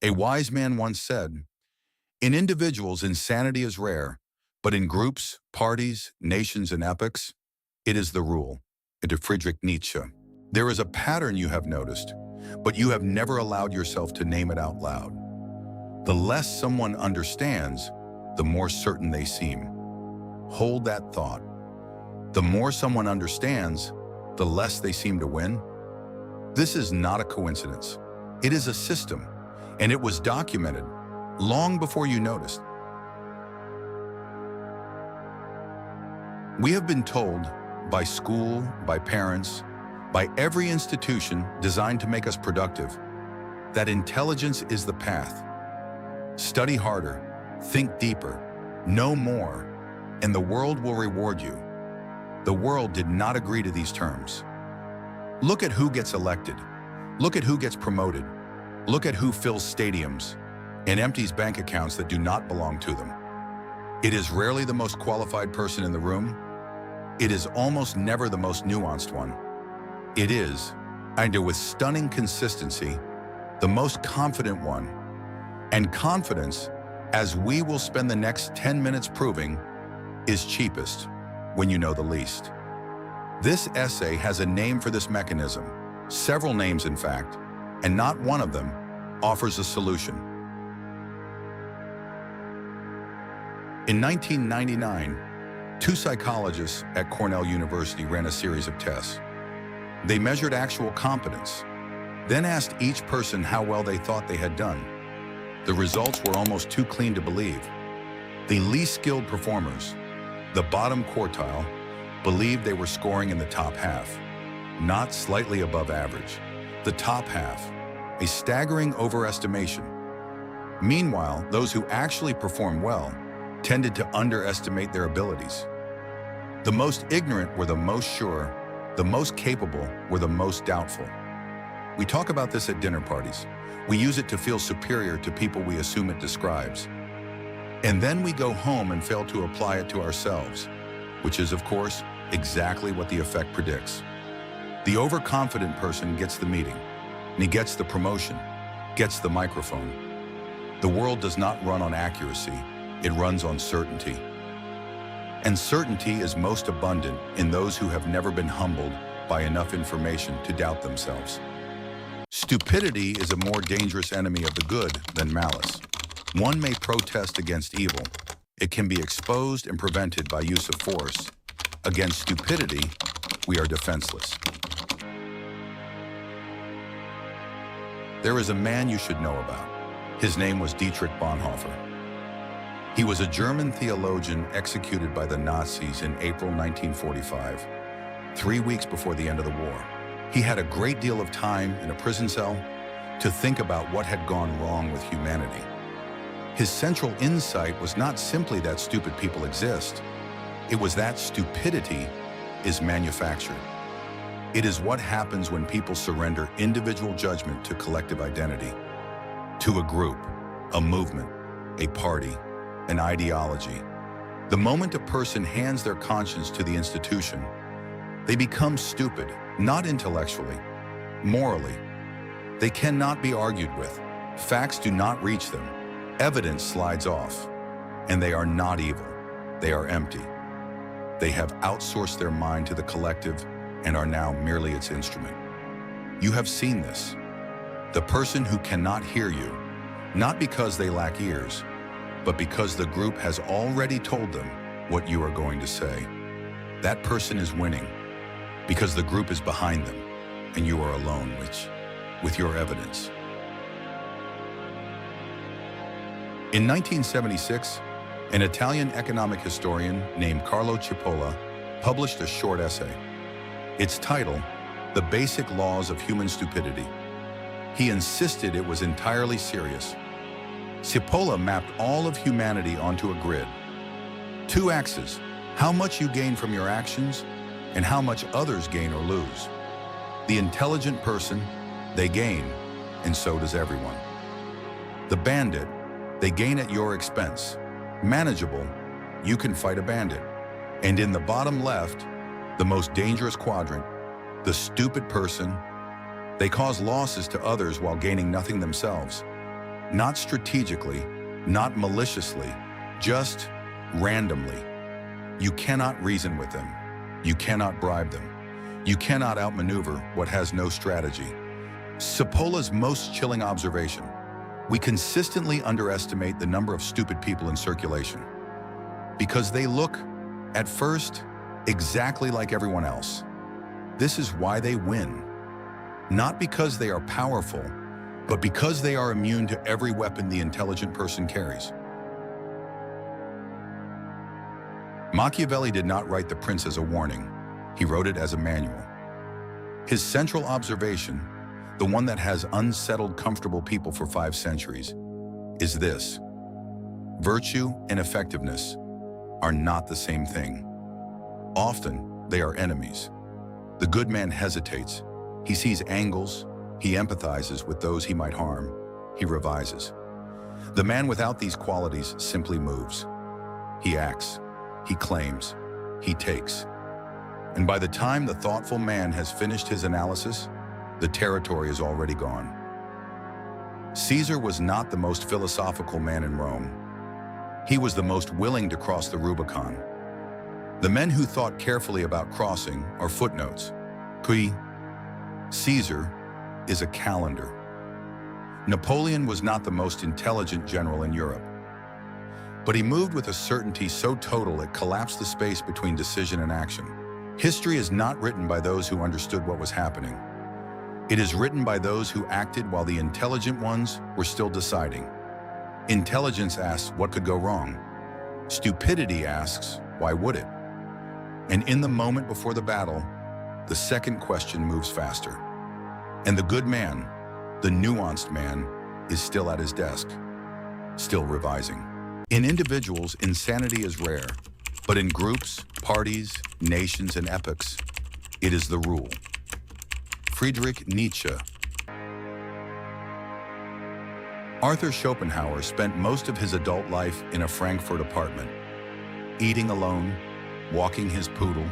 A wise man once said, "In individuals, insanity is rare, but in groups, parties, nations, and epochs, it is the rule." And to Friedrich Nietzsche, there is a pattern you have noticed, but you have never allowed yourself to name it out loud. The less someone understands, the more certain they seem. Hold that thought. The more someone understands, the less they seem to win. This is not a coincidence. It is a system, and it was documented long before you noticed. We have been told by school, by parents, by every institution designed to make us productive, that intelligence is the path. Study harder, think deeper, know more, and the world will reward you. The world did not agree to these terms. Look at who gets elected. Look at who gets promoted. Look at who fills stadiums and empties bank accounts that do not belong to them. It is rarely the most qualified person in the room. It is almost never the most nuanced one. It is, and with stunning consistency, the most confident one. And confidence, as we will spend the next 10 minutes proving, is cheapest when you know the least. This essay has a name for this mechanism, several names in fact, and not one of them offers a solution. In 1999, two psychologists at Cornell University ran a series of tests. They measured actual competence, then asked each person how well they thought they had done. The results were almost too clean to believe. The least skilled performers, the bottom quartile, believed they were scoring in the top half, not slightly above average. The top half, a staggering overestimation. Meanwhile, those who actually performed well tended to underestimate their abilities. The most ignorant were the most sure, the most capable were the most doubtful. We talk about this at dinner parties. We use it to feel superior to people we assume it describes. And then we go home and fail to apply it to ourselves, which is, of course, exactly what the effect predicts. The overconfident person gets the meeting, and he gets the promotion, gets the microphone. The world does not run on accuracy, it runs on certainty. And certainty is most abundant in those who have never been humbled by enough information to doubt themselves. Stupidity is a more dangerous enemy of the good than malice. One may protest against evil. It can be exposed and prevented by use of force. Against stupidity, we are defenseless. There is a man you should know about. His name was Dietrich Bonhoeffer. He was a German theologian executed by the Nazis in April 1945, 3 weeks before the end of the war. He had a great deal of time in a prison cell to think about what had gone wrong with humanity. His central insight was not simply that stupid people exist. It was that stupidity is manufactured. It is what happens when people surrender individual judgment to collective identity, to a group, a movement, a party, an ideology. The moment a person hands their conscience to the institution, they become stupid, not intellectually, morally. They cannot be argued with. Facts do not reach them. Evidence slides off. And they are not evil. They are empty. They have outsourced their mind to the collective and are now merely its instrument. You have seen this. The person who cannot hear you, not because they lack ears, but because the group has already told them what you are going to say. That person is winning because the group is behind them and you are alone with your evidence. In 1976, an Italian economic historian named Carlo Cipolla published a short essay. Its title, The Basic Laws of Human Stupidity. He insisted it was entirely serious. Cipolla mapped all of humanity onto a grid. 2 axes, how much you gain from your actions and how much others gain or lose. The intelligent person, they gain, and so does everyone. The bandit, they gain at your expense. Manageable, you can fight a bandit. And in the bottom left, the most dangerous quadrant, the stupid person, they cause losses to others while gaining nothing themselves. not strategically, not maliciously, just randomly. You cannot reason with them. You cannot bribe them. You cannot outmaneuver what has no strategy. Cipolla's most chilling observation: we consistently underestimate the number of stupid people in circulation because they look, at first, exactly like everyone else. This is why they win. Not because they are powerful, but because they are immune to every weapon the intelligent person carries. Machiavelli did not write The Prince as a warning. He wrote it as a manual. His central observation, the one that has unsettled comfortable people for 5 centuries, is this: virtue and effectiveness are not the same thing. Often, they are enemies. The good man hesitates. He sees angles. He empathizes with those he might harm. He revises. The man without these qualities simply moves. He acts. He claims. He takes. And by the time the thoughtful man has finished his analysis, the territory is already gone. Caesar was not the most philosophical man in Rome. He was the most willing to cross the Rubicon. The men who thought carefully about crossing are footnotes. Caesar is a calendar. Napoleon was not the most intelligent general in Europe, but he moved with a certainty so total it collapsed the space between decision and action. History is not written by those who understood what was happening. It is written by those who acted while the intelligent ones were still deciding. Intelligence asks, what could go wrong? Stupidity asks, why would it? And in the moment before the battle, the second question moves faster. And the good man, the nuanced man, is still at his desk, still revising. In individuals, insanity is rare, but in groups, parties, nations, and epochs, it is the rule. Friedrich Nietzsche. Arthur Schopenhauer spent most of his adult life in a Frankfurt apartment, eating alone, walking his poodle,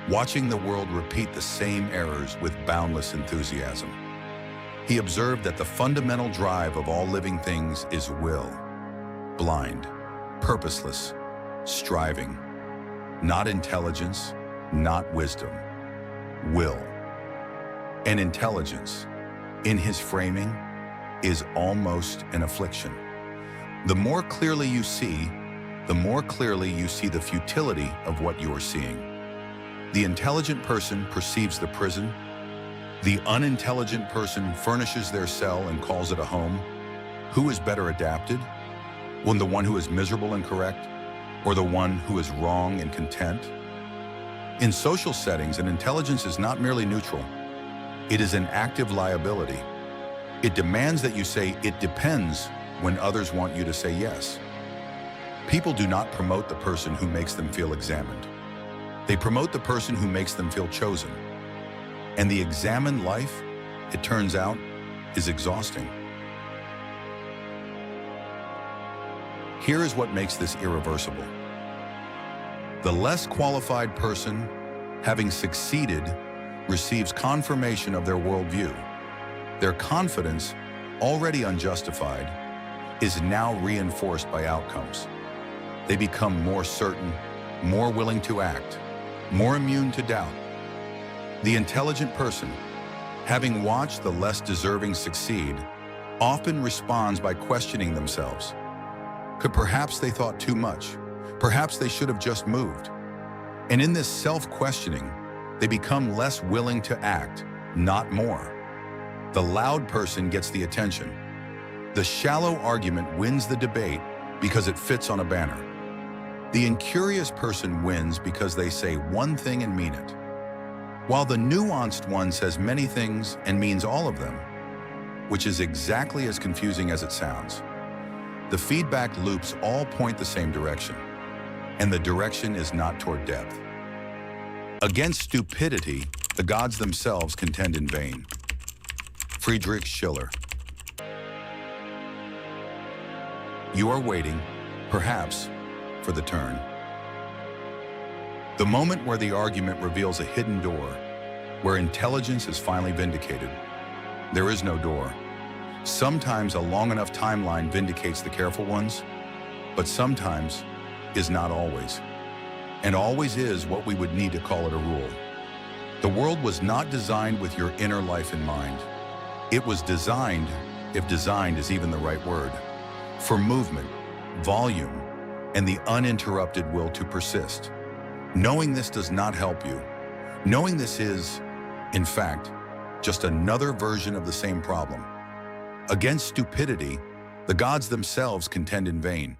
watching the world repeat the same errors with boundless enthusiasm. He observed that the fundamental drive of all living things is will, blind, purposeless, striving, not intelligence, not wisdom, will. And intelligence, in his framing, is almost an affliction. The more clearly you see, the more clearly you see the futility of what you are seeing. The intelligent person perceives the prison. The unintelligent person furnishes their cell and calls it a home. Who is better adapted? The one who is miserable and correct, or the one who is wrong and content? In social settings, an intelligence is not merely neutral. It is an active liability. It demands that you say it depends when others want you to say yes. People do not promote the person who makes them feel examined. They promote the person who makes them feel chosen. And the examined life, it turns out, is exhausting. Here is what makes this irreversible. The less qualified person, having succeeded, receives confirmation of their worldview. Their confidence, already unjustified, is now reinforced by outcomes. They become more certain, more willing to act, more immune to doubt. The intelligent person, having watched the less deserving succeed, often responds by questioning themselves. Perhaps they thought too much. Perhaps they should have just moved. And in this self-questioning, they become less willing to act, not more. The loud person gets the attention. The shallow argument wins the debate because it fits on a banner. The incurious person wins because they say one thing and mean it, while the nuanced one says many things and means all of them, which is exactly as confusing as it sounds. The feedback loops all point the same direction, and the direction is not toward depth. Against stupidity, the gods themselves contend in vain. Friedrich Schiller. You are waiting, perhaps, for the turn. The moment where the argument reveals a hidden door, where intelligence is finally vindicated. There is no door. Sometimes a long enough timeline vindicates the careful ones, but sometimes is not always. And always is what we would need to call it a rule. The world was not designed with your inner life in mind. It was designed, if designed is even the right word, for movement, volume, and the uninterrupted will to persist. Knowing this does not help you. Knowing this is, in fact, just another version of the same problem. Against stupidity, the gods themselves contend in vain.